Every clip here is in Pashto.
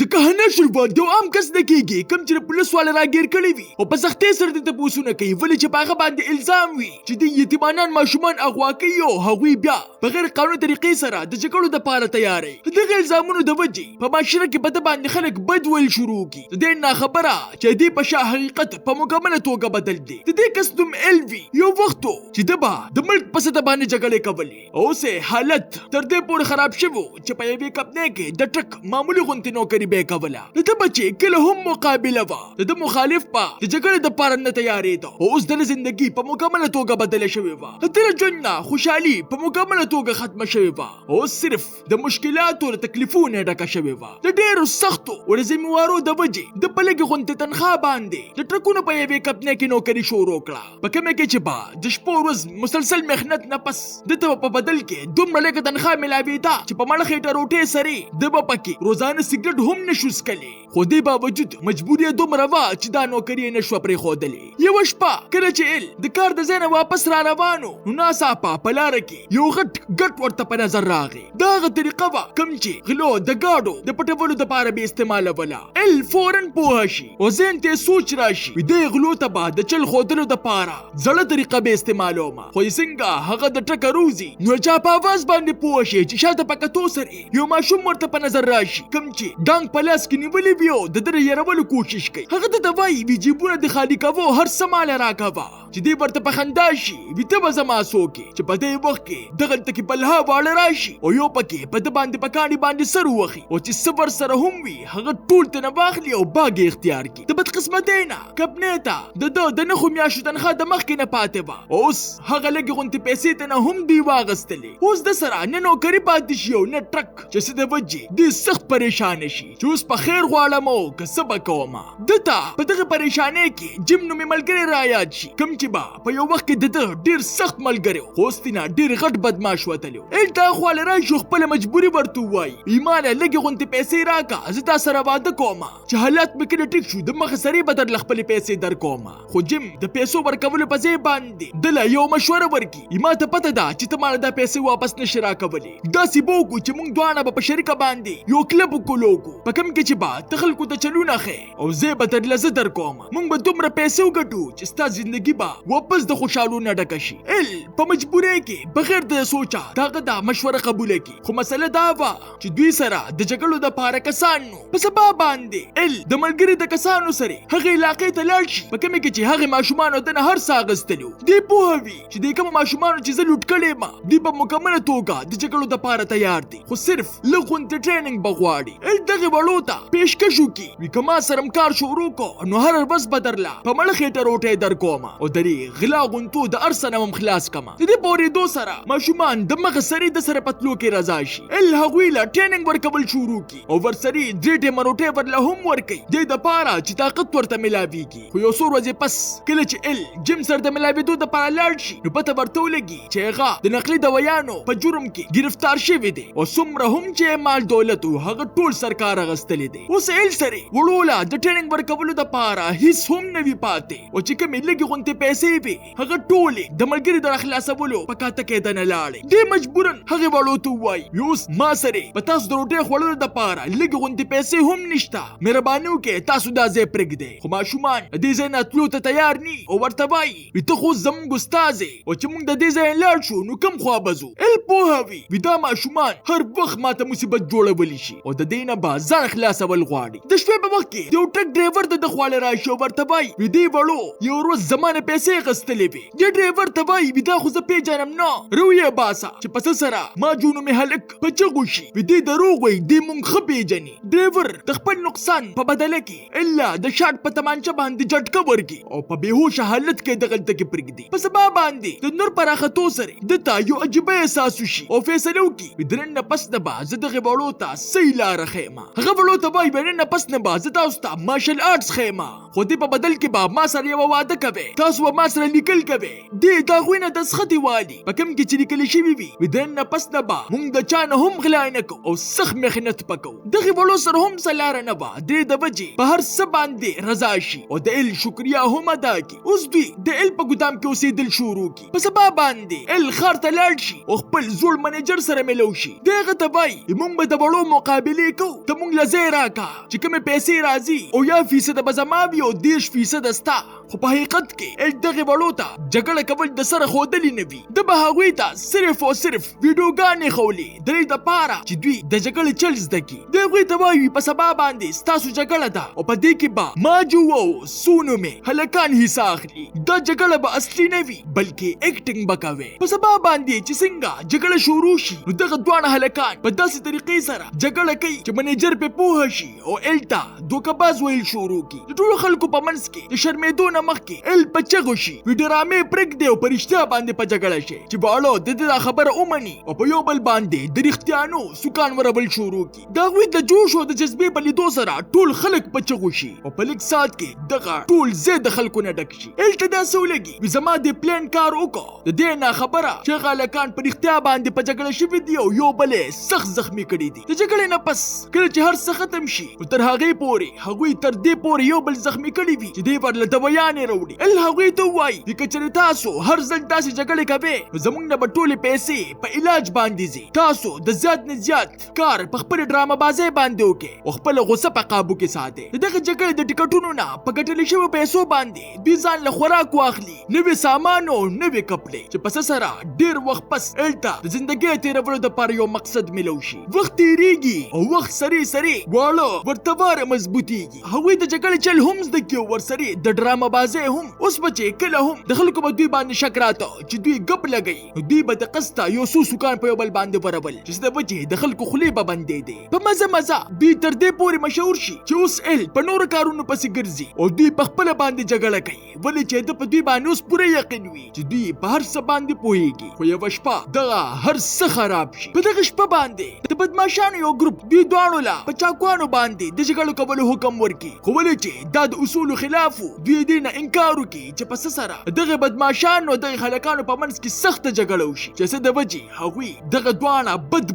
د کهنه شربات د عام کس نه کیږي کوم چې پولیس والا راګیر کړی وي او په سختۍ سره د تپوسونه کوي ولې چې په هغه باندې الزام وي چې د یتیمانان ماشومان اغوا کوي او هغوی بیا بغیر قانوني طریقې سره د جګړو دپاره تیارې دغه الزامونو د وجې په معاشره کې په ده باندې خلک بد ویل شروع کړي د دې ناخبره چې دې په شا حقیقت په مکمله توګه بدل دی د دې کس نوم الوي یو وخت چې د به د ملک په سطح باندې جګړې کولې اوس حالت تر دې پورې خراب شوی چې په یوې کمپنۍ کې د ټرک معمولي غوندې نوکري به یې کوله د ده بچې کله هم مقابله وه د ده مخالف به د جګړې دپاره نه تیارېده او اوس د زندګي په مکمله توګه بدله شوې وه د ده ژوند نه خوشحالي په مکمله توګه ختمه شوې وه اوس صرف د مشکلاتو او تکلیفونو یې ډکه شوې وه د ډېرو سختو او د ذموارو د وجې د په لږې غوندې تنخوا باندې د ټرکونو په یوې کمپنۍ کې نوکري شروع کړه په کومه کې چې به د شپو ورځ مسلسل محنت نه پس د ته په بدل کې دومره لږه تنخوا ملاوېده چې په مړه خېټه روټۍ سرې ده به پکې روزانه سګرټ هم نشو څکلی خو دې باوجود مجبوري یې دومره وه چې دا نوکري یې نشوه پرېښودلې یوه شپه کله چې ال د کار د ځای نه واپس را روانو نو ناڅاپه په لاره کې یو غټ ګټ ورته په نظر راغی دا هغه طریقه وه کوم چې غلو د ګاډو د پټولو دپاره به استعمالوله ال فوراً پوهه شي او ذهن ته سوچ راشي دې غلو ته به د چل ښودلو دپاره زړه طریقه به استعمالومه خو څنګه هغه د ټکه روزي نو چا په اواز باندې پوه شي چې شاته په کتو سره یو ماشوم ورته په نظر راشي کوم چې ډانګ په لاس کې نیولې وي او د ده د یرولو کوشش کوي هغه ته وایي وي جیبونه د خالي کوو هر څه مال راکوه چې دې ورته په خندا شي وي ته به زما څوک یې چې په دې وخت کې دغلته کې بلها واړه راشي او یو پکې په ده باندې په کاڼي باندې سر ووهي او چې څه ورسره هم وي هغه ټول ترنه واخلي او باګ یې اختیار کړي د بدقسمتۍ نه کمپنۍ ته د ده د نهو میاشتو تنخوا د مخکې نه پاتې وه اوس هغه لږې غوندې پیسې ته نه هم دوی واغستلې اوس د سره نه نوکري پاتې شي او نه ټرک چې څه د وجې دې سخت پریشانه شي چې اوس په خیر غواړم او که څه به کومه ده ته په دغه پریشانۍ کې جیم نومې ملګری رایاد شي کوم چې به په یو وخت کې د ده ډېر سخت ملګری خو اوس ترې نه ډېر غټ بدماش وتلی ال تا خواله راشي خپله مجبوري ورته ووایي ایمانه لږې غوندې پیسې راکړه زه تا سره واده کومه چې حالات مې کله ټیک شو د مخه سرې به درله خپلې پیسې در کومه خو جیم د پیسو ورکولو په ځای باندې دله یو مشوره ورکړي ما ته پته ده چې ته ماله دا پیسې واپس نشي راکولی داسې به وکړو چې موږ دواړه به په شریکه باندې یو کلب وکولو په کوم کې چې به ته خلکو ته چلونه ښې او زه به درله زه در کوم موږ به دومره پیسې وګټو چې ستا زندګي به واپس د خوشحالو نه ډکه شي ال په مجبورۍ کې بغیر د سوچه د هغه دا مشوره قبوله کړي خو مسله دا وه چې دوی سره د جګړو دپاره کسان نو په سبا باندې ال د ملګري د کسانو سره هغې علاقې ته لاړ شي په کومې کې چې هغې ماشومانو دنه هر څه اخیستلي دوی پوهه وي چې د کومو ماشومانو چې زه لوټ کړی یم دوی په مکمله توګه د جګړو دپاره تیار دي خو صرف لږ غوندې ټریننګ به غواړي ال دغې وړو ته پیشکش وکړي وي که ما سره م کار شروع کړو نو هره ورځ به درله په مړه خېټه روټۍ در کومه او د دې غلا غونتو د هر څه نه هم خلاص کړمه د دې په اورېدو سره ماشومان د مغه سرې د سره پتلو کې رضا شي ال هغوی له ټریننګ ورکول شروع کړي او ورسري درې ټیمه روټۍ ورله هم ورکوي دې دپاره چې طاقت ورته ملاویږي خو یو څو ورځې پس کله چې ال جیم سره د ملاوېدو دپاره لاړ شي نو پته ورته ولګي چې هغه د نقلي دویانو په جرم کې ګرفتار شوی دی او څومره هم چې مال دولت و هغه ټول سرکار اخیستلی دی اوس ال سره وړو له د ټریننګ ورکولو دپاره هیڅ هم نه وي پاتې او چې کومې لږې غوندې پیسې وي هغه ټولې د ملګري د راخلاصولو په کاته کې دنه لاړې دې مجبورن هغې وړو ته ووایي اوس ما سره په تاسو د روټۍ خوړلو دپاره لږې غوندې پیسې هم نشته مهرباني وکړئ تاسو دا ځای پرېږدئ خو ماشومان د دې ځای نه تلو ته تیار ني او ورته وایي ته خو زموږ استاد یې او چې موږ د دې ځای لاړ شو نو کوم خوا به ځو ال پوهه وي دا ماشومان هر وخت ماته مصیبت جوړولی شي او د دې نه به ځان خلاصول غواړي د شپې په وخت کې یو ټرک ډرایور د ده خواله راشي او ورته وایي دې وړو یو ورځ زما نه پیسې اخیستلې وې دې ډرایور ته وایي دا خو زه پیژنم نه رویې باسه چې په څه سره ما جو نومې هلک په چغو شي دې دروغ وایي دې موږ ښه پیژني ډرایور د خپل نقصان په بدله کې الا د شاټ په تمانچه باندې جټکه ورکړي او په بېهوشه حالت کې دغلته کې پرېږدي په سبا باندې د نور په راختو سره ده ته یو عجیبه احساس وشي او فیصله وکړي د نن نه پس نه به زه دغې وړو ته صحیح لاره ښیم هغه وړو ته وایي نن نه پس نه به زه تاسو ته مارشل آرټس ښیم خو دې په بدل کې به ما سره یوه واده کوئ تاسو په ما سره لیکل کوي دې د هغوی نه دسخطې والي په کوم کې چې لیکل شوي وي د نه پس نه به موږ د چا نه هم غلا نه کوو او سخت محنت به کوو دغې وړو سره هم څه لاره نه به درې د بجې په هر څه باندې رضا شي او د ال شکریا هم ادا کړي اوس دوی د ال په ګدام کې اوسېدل شروع کړي په سبا باندې ال ښار ته لاړ شي او خپل زوړ منیجر سره ملو شي د هغه ته وایي موږ به د وړو مقابلې کوو ته موږ له ځای راکړه چې کومې پیسې راځي او یا فیصده به زما وي او 10% ستا خو په حقیقت کې ال دغې وړو ته جګړه کول د سره ښودلې نه وي ده به هغوی ته صرف او صرف ویډیوګانې ښولې د دې دپاره چې دوی د جګړې چل زده کړي د هغوی ته وایي په سبا باندې ستاسو جګړه ده او په دې کې به ماجو او سونو مې هلکان حصه اخلي دا جګړه به اصلي نه وي بلکې اکټینګ به کوي په سبا باندې چې څنګه جګړه شروع شي نو دغه دواړه هلکان په داسې طریقې سره جګړه کوي چې منیجر پې پوه شي او ال ته دوکهباز ویل شروع کړي د ټولو خلکو په منځ کې د شرمېدو نه مخکې ال په چغو شي وي ډرامې پرېږدي او په رښتیا باندې په جګړه شي چې واړو د دې دا خبره ومني او په یو بل باندې د رښتیانو سوکان ورول شروع کړي د هغوی د جوش او د جذبې په لیدو سره ټول خلک په چغو شي او په لږ ساعت کې دغه ټول ځای د خلکو نه ډک شي ال ته داسې ولګي وي زما د پلان کار وکړو د دې نه خبره چې هغه هلکان په رښتیا باندې په جګړه شوي دي او یو بل یې سخت زخمي کړي دي د جګړې نه پس کله چې هر څه ختم شي نو تر هغې پورې هغوی تر دې پورې یو بل زخمي کړي وي چې دې ورله دوایانې راوړي ال هغوی ته ووایي چې که چېرې تاسو هر ځل داسې جګړې کوئ نو زموږ نه به ټولې پیسې په علاج باندې ځي تاسو د زیات نه زیات کار په خپلې ډرامه بازۍ باندې وکړئ او خپله غصه په قابو کې ساتئ د دغې جګړې د ټکټونو نه په ګټلې شویو پیسو باندې دوی ځان له خوراک واخلي نوي سامان او نوي کپړې چې پس سره ډېر وخت پس ال ته د زندګۍ تېرولو دپاره یو مقصد ملو شي وخت تېرېږي او وخت سرې واړه ورته واره مضبوطېږي هغوی د جګړې چل هم زده کړي او ورسرې د ډرامه بازۍ هم اوس به چې کله هم د خلکو به دوی باندې شک راته چې دوی ګپ لګوي نو دوی به د قسته یو څو سوکان په یو بل باندې ورول چې د وجې د خلکو خولې به بندېدې په مزه دوی تر دې پورې مشهور شي چې اوس ال په نورو کارونو پسې ګرځي او دوی په خپله باندې جګړه کوي ولې چې ده په دوی باندې اوس پوره یقین وي چې دوی په هر څه باندې پوهېږي خو یوه شپه دغه هر څه خراب شي په دغه شپه باندې د بدماشانو یو ګروپ دوی دواړو له په چاقوانو باندې د جګړو کولو حکم ورکړي خو ولې چې دا د اصولو خلاف و دوی دې نه انکار وکړي چې په څه سره دغه بدماشانو دغه هلکانو په منځ کې سخته جګړه وشي چې څه د وجې هغوی دغه دواړه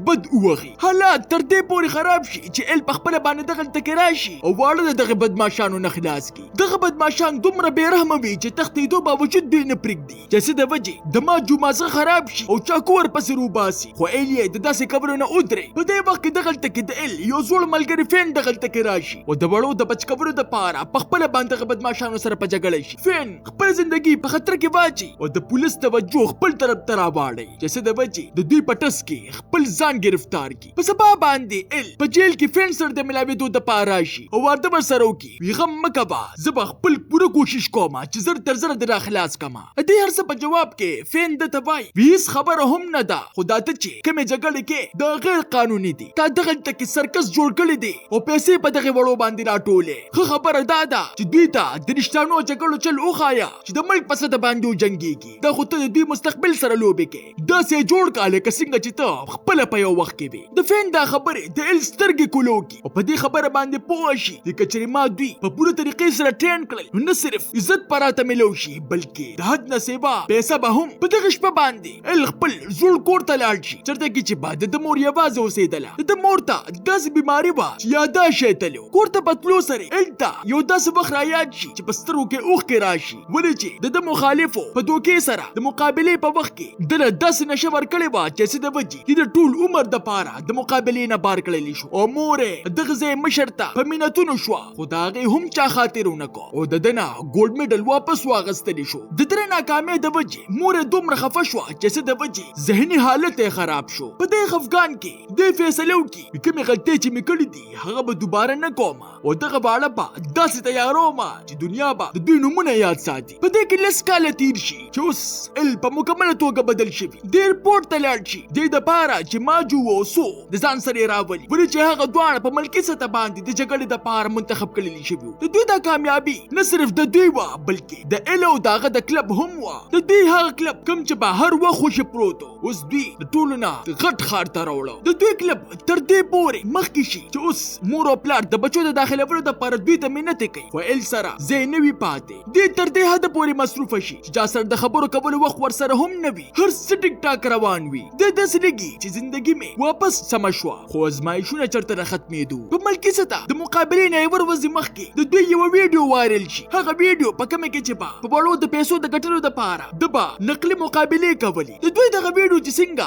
بد ووغي حالات تر دې پورې خراب شي چې ال په خپله باندې دغلته کې راشي او واړه د دغه بدماشانو نه خلاص کړي دغه بدماشان دومره بېرحمه وي چې تښتېدو باوجود دوی نه پرېږدي چې څه د وجې د ماجو مازغه خراب شي او چاقو ورپسې روباسي خو ال یې د داسې کولو نه ودرې په دې وخت کې دغلته کې د ال یو زوړ ملګري فین دغلته کې راشي او د وړو د بچ کولو دپاره په خپله باندې دغه بدماشانو سره په جګړه شي فین خپل زندګي په خطر کې واچي او د پولیس توجه خپل طرف ته راواړي چې څه د وجې د دوی په ټس کې خپل ځان گرفتار کړي په سبا باندې ال په جیل کې فین سره د ملاوېدو دپاره راشي او واده ورسره وکړي وي غم مه کوه زه به خپل پوره کوشش کوم چې زر تر زره دې راخلاص کړمه د دې هر څه په جواب کې فین ده ته وایي وي هېڅ خبره هم نه ده خو دا ته چې کومې جګړې کې دا غیر قانوني دي تا دغلته کې سرکس جوړ کړی دی او پیسې په دغې وړو باندې راټولې ښه خبره دا ده چې دوی ته د رښتیانو جګړو چل وښایه چې د ملک په سطح باندې وجنګېږي دا خو ته د دوی مستقبل سره لوبې کې داسې جوړ کړه لکه څنګه چې ته خپله په یو وخت کې وي د فین دا خبرې د ال سترګې کولو کړي او په دې خبره باندې پوه شي چې که چېرې ما دوی په پوره طریقې سره ټرین کړل نو نه صرف عزت به راته میلو شي بلکې د حد نه سیوا پیسه به هم په دغه شپه باندې ال خپل زوړ کور ته لاړ شي چېرته کې چې به د مور یوازې اوسېدله د مور ته داسې بیماري وه چې یاداشت یې تلو کور ته په تلو سره ال ته یو داسې وخت رایاد شي چې په سترګو کې اوښکې راشي ولې چې د مخالفو په دوکې سره د مقابلې په وخت کې ده له داسې نشه ورکړې وه چې څه د وجې د ټول عمر دپاره د مقابلې نه بار کړلی شو او مور یې دغه ځای مشر ته په مینتونو شوه خو د هغې هم چا خاطر ونه کړو او د ده نه ګولډ میډل واپس واخیستلی شو د ده ناکامۍ د وجې مور یې دومره خفه شوه چې څه د وجې ذهني حالت یې خراب شو په دې خفګان کې دې فیصله وکړي کومې غلطۍ چې مې کړې دي هغه به دوباره نه کوم او دغه واړه به داسې تیاروم چې دنیا به د دوی نومونه یاد ساتي په دې کې لس کاله تیر شي چې اوس ال په مکمله توګه بدل شوي د ایرپورټ ته لاړ شي دې دپاره چې ماجو او سو د ځان سره یې راولي ولې چې هغه دواړه په ملکي سطح باندې د جګړې دپاره منتخب کړلي شوي د دوی دا کامیابي نه صرف د دوی وه بلکې د ال او د هغه د کلب هم وه د دوی هغه کلب کوم چې به هر وخت خوشي پروت و اوس دوی د ټولو نه غټ ښار ته راوړه د دوی کلب تر دې پورې مخکې شي چې اوس مور او پلار د بچو د داخل داخلولو دپاره دوی ته منتې کوي خو ال سره ځای نه وي پاتې دې تر دې حده پورې مصروفه شي چې چا سره د خبرو کولو وخت ورسره هم نه وي هر څه ټیک ټاک روان وي د داسې لګي چې زندګي مې واپس سمه شوه خو ازمایښونه چېرته راختمېدو په ملکي سطح د مقابلې نه یې ورځې مخکې د دوی یوه ویډیو وایرل شي هغه ویډیو په کومه کې چې به په وړو د پیسو د ګټلو دپاره د به نقلي مقابلې کولې د دوی دغه ویډیو چې څنګه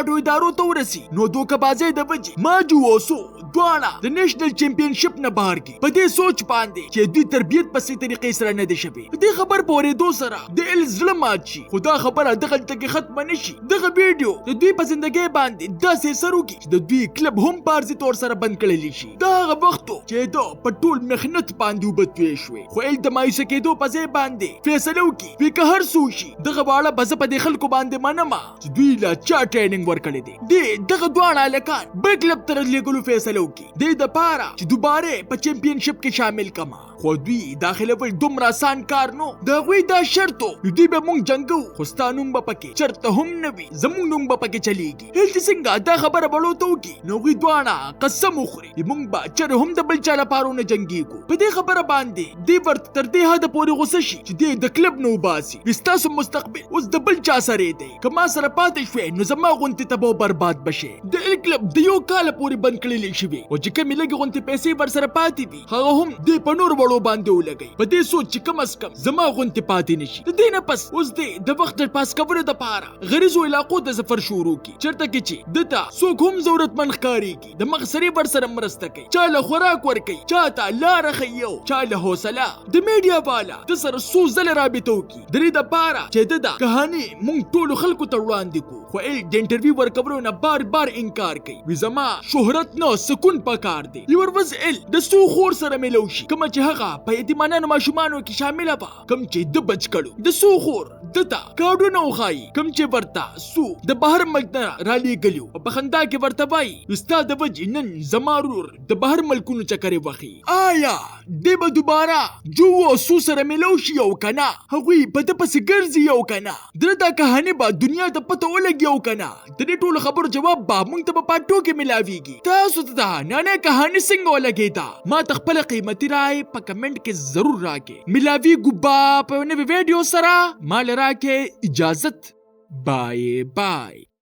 غټو ادارو ته ورسي نو دوکهبازۍ د وجې ماجو او سو دواړه د نیشنل چمپینشپ نه بهر کی په دې سوچ باندې چې دوی تربیت په صحیح طریقې سره نه دي شوي دې خبر په اورېدو سره د ال زړه مات شي خو دا خبره دغلته کې ختمه نه شي دغه ویډیو د دوی په زندګۍ باندې داسې اثر وکړي چې د دوی کلب هم په عرضي طور سره بند کړلی شي دا هغه وخت چې ده په ټول محنت باندې اوبه تویې شوې خو ال د مایوسه کېدو په ځای باندې فیصله وکړي وي که هر څه شي دغه واړه به زه په دې خلکو باندې منمه چې دوی لا چا ټریننګ ورکړی دی دې دغه دواړه هلکان بل کلب ته راتلېږلو فیصله وکړي دې دپاره چې دوباره په چمپینشپ کې شامل کما خو دوی داخلول دومره آسان کار نو د هغوی دا شرط و دوی به مونږ جنګو خو ستا نوم به پکې چرته هم نه وي زمونږ نوم به پکې چلیږي هلته څنګه دا خبره بړو ته وکړي نو هغوی دواړه قسم وخوري مونږ به چېرې هم د بل چا لپاره ونه جنګېږو په دې خبره باندې دوی ورته تر دې حده پورې غوسه شي چې دی د کلب نه وباسي وي ستاسو مستقبل اوس د بل چا سره دی که ما سره پاتې شوې نو زما غوندې ته به برباد بشې د ال کلب د یو کاله پورې بند کړلی شوي او چې کومې لږې غوندې پیسې ورسره پاتې وي هغه هم دوی په نور وړو باندې ولګوي په دې سوچ چې کم از کم زما غوندې پاتې نشي د دې نه پس اوس دی د وخت د پاس کولو دپاره غریزو علاقو ته سفر شروع کړي چېرته کې چې ده ته څوک هم ضرورتمند ښکارېږي د مغسرې ورسره مرسته کوي چا له خوراک ورکوي چا ته لاره ښیي او چا له حوصله د میډیا والا د سره څو ځله رابطه وکړي د دې دپاره چې ده دا کهاني موږ ټولو خلکو ته وړاندې کړو خو ال د انټرویو ورکولو نه بار بار انکار کوي وي زما شهرت نه سکون پکار دی یوه ورځ ال د څو خور سره میلو شي کومه چې هغه په یتیمانانو ماشومانو کې شامله وه کوم چې ده بچ کړو د څو خور ده ته کارډونه وښایي کوم چې ورته سو د بهر ملک نه رالېږلي او په خندا کې ورته وایي ستا د وجې نن زما ورور د بهر ملکونو چکرې وښي آیا دی به دوباره جو او سو سره میلو شي او که نه هغوی په ده پسې ګرځي او که نه د دا کهاني به دنیا ته پته ولګي او که نه د دې ټولو خبرو جواب به موږ ته په پاټو کې ملاویږي تاسو ته دا نانۍ کهاني څنګه ولګېده ما ته خپله قیمتي رای په کمنټ کې ضرور راکې ملاویږو به په نوې ویډیو سره ما له راکې اجازت بای بای